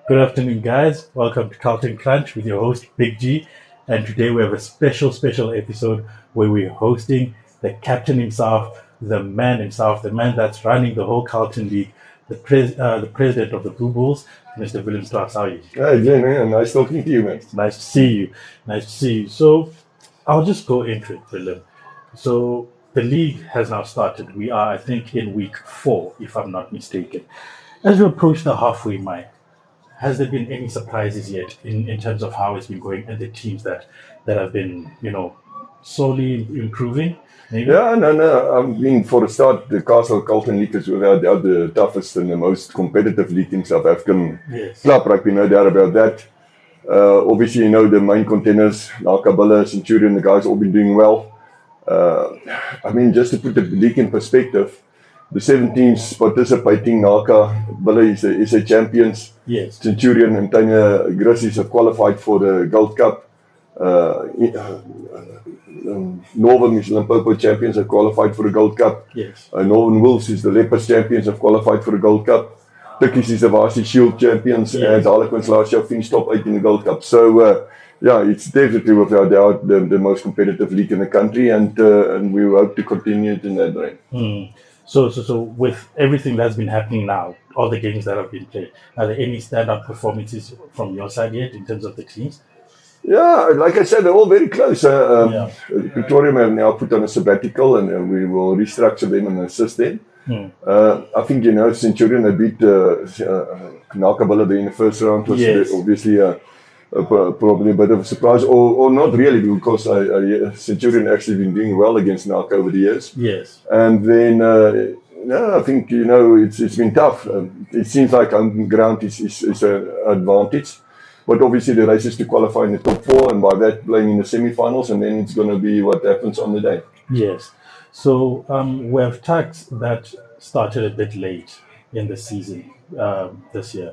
Good afternoon, guys. Welcome to Carlton Crunch with your host, Big G. And today we have a special episode where we're hosting the captain himself, the man himself, the man that's running the whole Carlton League, the president of the Blue Bulls, Mr. Willem Strauss. How are you? Hey, Jen, nice talking to you, man. Nice to see you. Nice to see you. So I'll just go into it, Willem. So the league has now started. We are, I think, in week 4, if I'm not mistaken. As we approach the halfway mark, has there been any surprises yet in terms of how it's been going and the teams that have been, slowly improving? Maybe? Yeah, no. I mean, for a start, the Carlton League is without doubt the toughest and the most competitive league in South African club rugby, no doubt about that. Obviously, the main contenders, Nakabilla, Centurion, the guys all been doing well. I mean, just to put the league in perspective, the 7 teams participating, Nakabilla is a champions. Yes. Centurion and Tanya Grizzlies have qualified for the Gold Cup. Northern is Limpopo champions have qualified for the Gold Cup. Yes. Northern Wolves is the Leopards champions have qualified for the Gold Cup. Turkish is the Varsity Shield champions, and Harlequins last year finished top 8 in the Gold Cup. So, it's definitely without doubt the most competitive league in the country, and we hope to continue it in that way. So with everything that's been happening now, all the games that have been played, are there any standout performances from your side yet in terms of the teams? Yeah, like I said, they're all very close. Pretoria have now put on a sabbatical, and we will restructure them and assist them. I think, Centurion, they beat Nakabilla in the first round, was obviously probably a bit of a surprise, or not really, because Centurion actually been doing well against Naka over the years. Yes. And then, I think, it's been tough. It seems like home ground is an advantage. But obviously the race is to qualify in the top 4, and by that playing in the semi-finals, and then it's going to be what happens on the day. Yes. So we have Tuks that started a bit late in the season this year.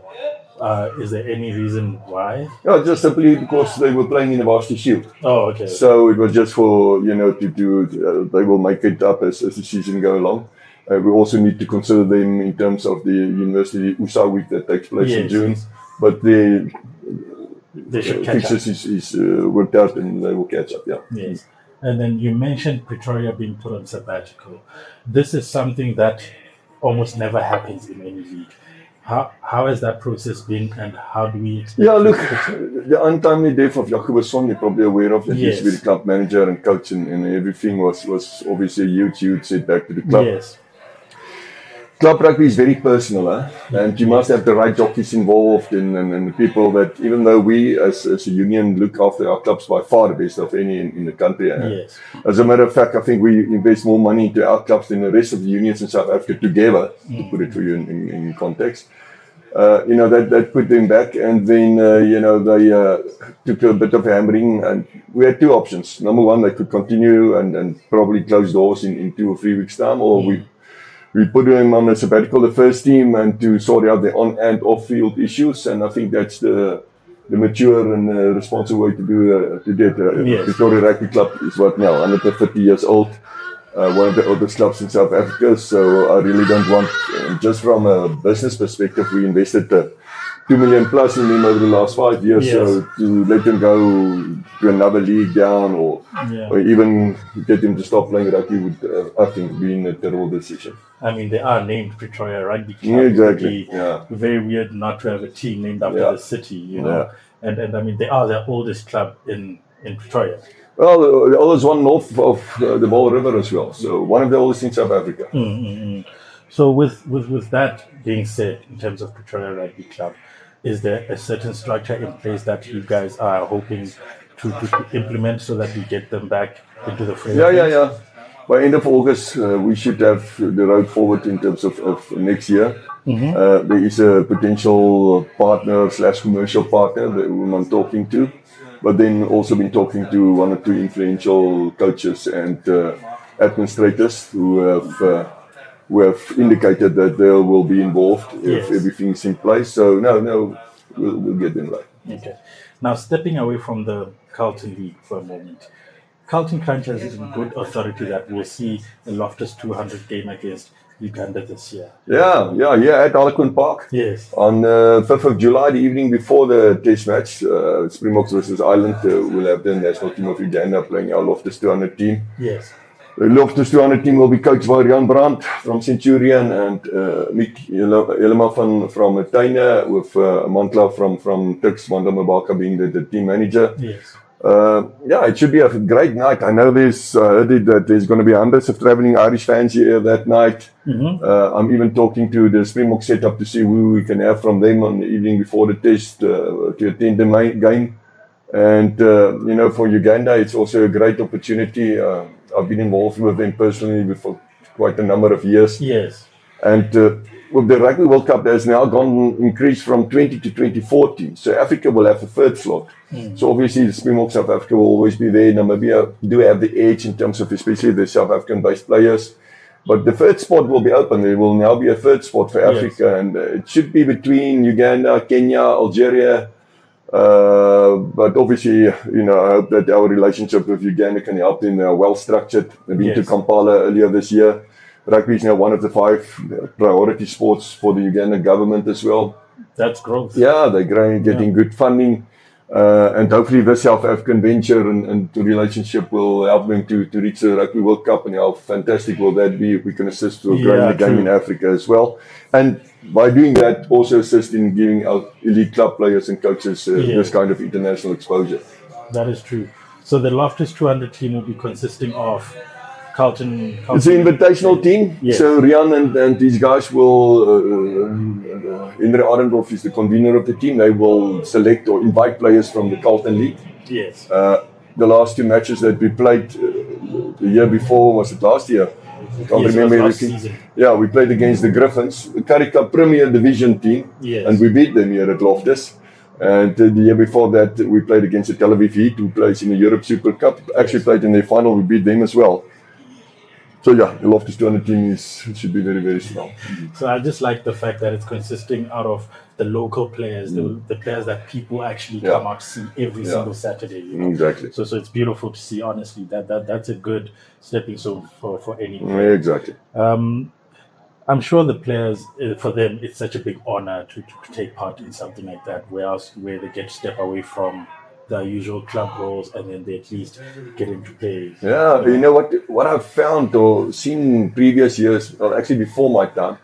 Is there any reason why? No, just simply because they were playing in the Varsity Shield. Oh, okay. So it was just for, to do, they will make it up as the season go along. We also need to consider them in terms of the University USA week that takes place in June. Yes. But the fixtures is worked out, and they will catch up, Yes. And then you mentioned Pretoria being put on sabbatical. This is something that almost never happens in any league. How has that process been, and how do we expect? Yeah, look, the untimely death of Jacobus Son, you're probably aware of that. He used to be the club manager and coach, and everything was obviously a huge setback to the club. Yes. Club rugby is very personal, and you must have the right jockeys involved and the people that, even though we as a union look after our clubs by far the best of any in the country. Yes. As a matter of fact, I think we invest more money into our clubs than the rest of the unions in South Africa together, to put it for you in context. That put them back, and then, they took a bit of hammering, and we had 2 options. Number one, they could continue and probably close doors in 2 or 3 weeks' time, or we put them on a sabbatical, the first team, and to sort out the on and off field issues. And I think that's the mature and responsible way to do it. Pretoria Rugby Club is what now, 150 years old, one of the oldest clubs in South Africa. So I really don't want, just from a business perspective, we invested 2 million plus in them over the last 5 years. Yes. So to let them go to another league down, or even get them to stop playing rugby would, I think, be a terrible decision. I mean, they are named Pretoria Rugby Club. Exactly. It would be very weird not to have a team named after the city, And I mean, they are the oldest club in Pretoria. Well, the oldest one north of the Vaal River as well. So one of the oldest in South Africa. So with that being said, in terms of Pretoria Rugby Club, is there a certain structure in place that you guys are hoping to implement so that we get them back into the frame? Yeah. By end of August, we should have the road forward in terms of next year. There is a potential partner / commercial partner that I'm talking to, but then also been talking to 1 or 2 influential coaches and administrators who have indicated that they will be involved if everything's in place. So no, we'll get them right. Okay. Now, stepping away from the Carlton League for a moment, Carlton Crunch has good authority that we'll see the Loftus 200 game against Uganda this year. Yeah, at Harlequin Park. Yes. On 5th of July, the evening before the test match, Springboks versus Ireland, we'll have the national team of Uganda playing our Loftus 200 team. Yes. The Loftus 200 team will be coached by Jan Brandt from Centurion and Mick Helema from Tuine, with Mantla from Tuks, Manda Mabaka being the team manager. Yes. It should be a great night. I know there's going to be hundreds of traveling Irish fans here that night. Mm-hmm. I'm even talking to the Springbok setup to see who we can have from them on the evening before the test to attend the game. And, for Uganda, it's also a great opportunity. I've been involved with them personally for quite a number of years. Yes. And with the Rugby World Cup, there's now increased from 20 to 24 teams. So Africa will have a third slot. So obviously the Springboks South Africa will always be there. Namibia do have the edge in terms of especially the South African-based players. But the third spot will be open. There will now be a third spot for Africa. And it should be between Uganda, Kenya, Algeria. But obviously, I hope that our relationship with Uganda can help them. They are well structured. They've been to Kampala earlier this year. Rugby is now one of the 5 priority sports for the Ugandan government as well. That's growth. Yeah, they're growing, getting good funding. And hopefully this South African venture and the relationship will help them to reach the Rugby World Cup. And how fantastic will that be if we can assist with growing the game in Africa as well. And by doing that, also assist in giving our elite club players and coaches this kind of international exposure. That is true. So the Loftus 200 team will be consisting of Carlton. It's an invitational team. Yes. So Rian and these guys will, Indra Arendorf is the convener of the team. They will select or invite players from the Carlton League. Yes. The last 2 matches that we played the year before, was it last year? I can't remember everything. Yeah, we played against the Griffins, the Currie Cup Premier Division team, and we beat them here at Loftus. And the year before that, we played against the Tel Aviv Heat, who plays in the Europe Super Cup. Actually played in their final, we beat them as well. So the Loftus 200 team should be very, very strong. So I just like the fact that it's consisting out of the local players, the players that people actually come out to see every single Saturday. Exactly. So it's beautiful to see. Honestly, that's a good stepping stone for any player. Yeah, exactly. I'm sure the players, for them, it's such a big honor to take part in something like that, where they get to step away from the usual club roles and then they at least get into play. Yeah, you know what I've found or seen in previous years, or actually before my time,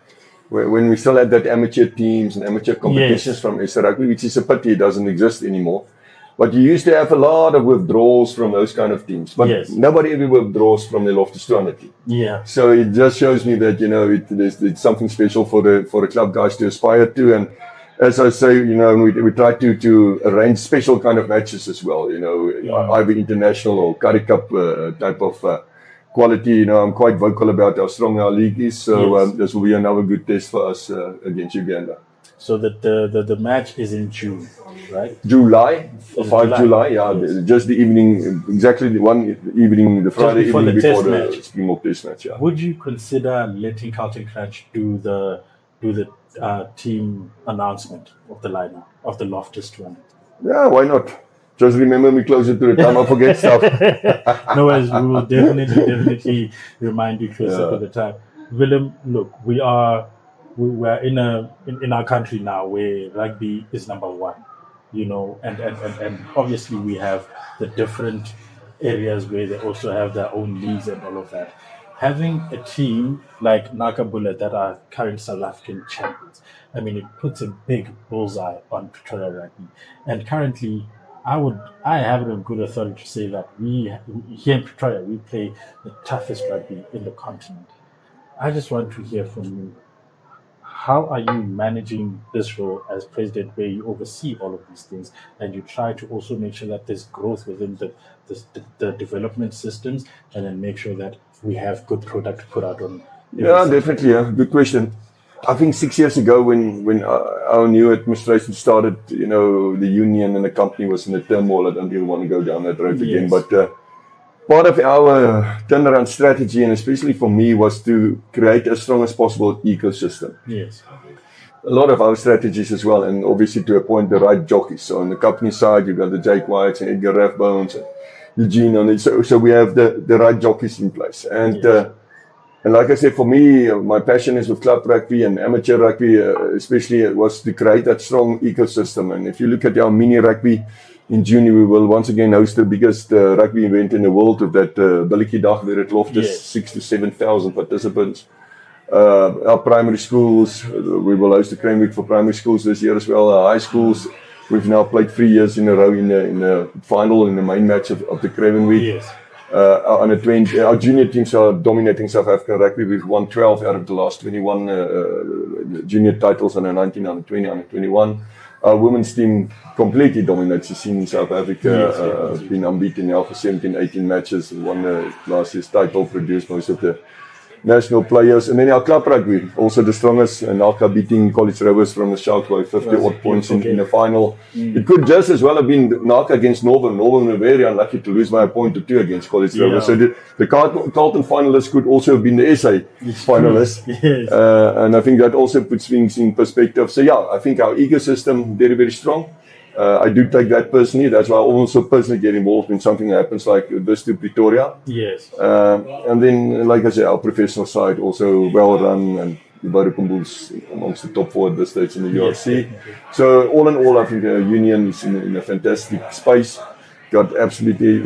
when we still had that amateur teams and amateur competitions from SA Rugby, which is a pity it doesn't exist anymore. But you used to have a lot of withdrawals from those kind of teams. But nobody ever withdraws from the Loftus 200 team. Yeah. So it just shows me that, it's something special for the club guys to aspire to. And as I say, we try to arrange special kind of matches as well, either international or Currie Cup type of quality. I'm quite vocal about how strong our league is. So this will be another good test for us against Uganda. So that the match is in June, right? July, 5 July, just the evening, exactly the the Friday evening before the Springbok Test match. Yeah. Would you consider letting Carlton Crunch do the team announcement of the lineup of the Loftus 200? Yeah, why not? Just remember me closer to the time. I forget stuff. No, as we will definitely remind you closer to the time. Willem, look, we're in our country now where rugby is number one, and obviously we have the different areas where they also have their own leagues and all of that. Having a team like Nakabula that are current South African champions, I mean, it puts a big bullseye on Pretoria Rugby. And currently, I have it on good authority to say that we here in Pretoria, we play the toughest rugby in the continent. I just want to hear from you. How are you managing this role as president, where you oversee all of these things and you try to also make sure that there's growth within the development systems, and then make sure that we have good product to put out on? Yeah, definitely. Yeah. Good question. I think 6 years ago when our new administration started, the union and the company was in a turmoil. I don't even want to go down that road again. But part of our turnaround strategy, and especially for me, was to create as strong as possible ecosystem. Yes. a lot of our strategies as well, and obviously to appoint the right jockeys. So on the company side, you've got the Jake Whites and Edgar Rathbones and Eugene on it. So we have the right jockeys in place. And like I said, for me, my passion is with club rugby and amateur rugby, especially it was to create that strong ecosystem. And if you look at our mini rugby in June, we will once again host the biggest rugby event in the world with that Billetjie Dag there at Loftus, 6,000 to 7,000 participants. Our primary schools, we will host the Crane Week for primary schools this year as well. Our high schools, we've now played 3 years in a row in the final, in the main match of the Craven Week. Yes. Our junior teams are dominating South African rugby. We've won 12 out of the last 21 junior titles under 19, under 20, under 21. Our women's team completely dominates the scene in South Africa. Been unbeaten now for 17, 18 matches. Won last year's title, produced most of the national players. And then our club rugby, also the strongest, and Nalka beating College Rovers from the Sharks by 50 odd points in the final. It could just as well have been Nalka against Northern. Northern were very unlucky to lose by a point or two against College Rovers. So the Carlton finalists could also have been the SA finalists. Yes. And I think that also puts things in perspective. So yeah, I think our ecosystem very, very strong. I do take that personally. That's why I also personally get involved when something happens like this to Pretoria. Yes. And then, like I said, our professional side also well run, and the Vodacom Bulls amongst the top 4 at this stage in the URC. So all in all, I think the union is in a fantastic space. Got absolutely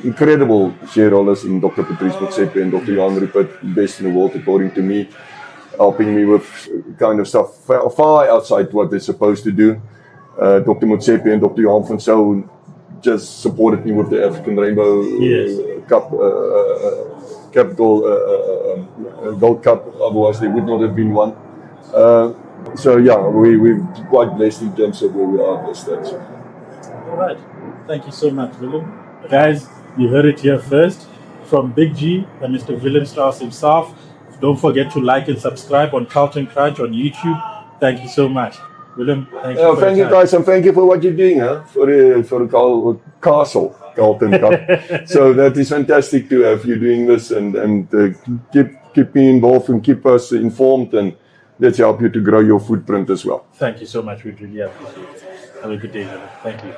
incredible shareholders in Dr. Patrice Motsepe and Dr. Johan Rupert, best in the world according to me, helping me with kind of stuff far outside what they're supposed to do. Dr. Motsepe and Dr. Johan van Sou just supported me with the African Rainbow Cup, Capital Gold Cup. Otherwise, there would not have been one. So yeah, we're quite blessed in terms of where we are at this stage. All right. Thank you so much, Willem. Guys, you heard it here first from Big G and Mr. Willem Strauss himself. Don't forget to like and subscribe on Carlton Crunch on YouTube. Thank you so much. Willem, thank you. Thank you guys, and thank you for what you're doing for the Castle Carlton Cup. So that is fantastic to have you doing this, and keep me involved and keep us informed, and let's help you to grow your footprint as well. Thank you so much. We really appreciate it. Have a good day, Willem. Thank you.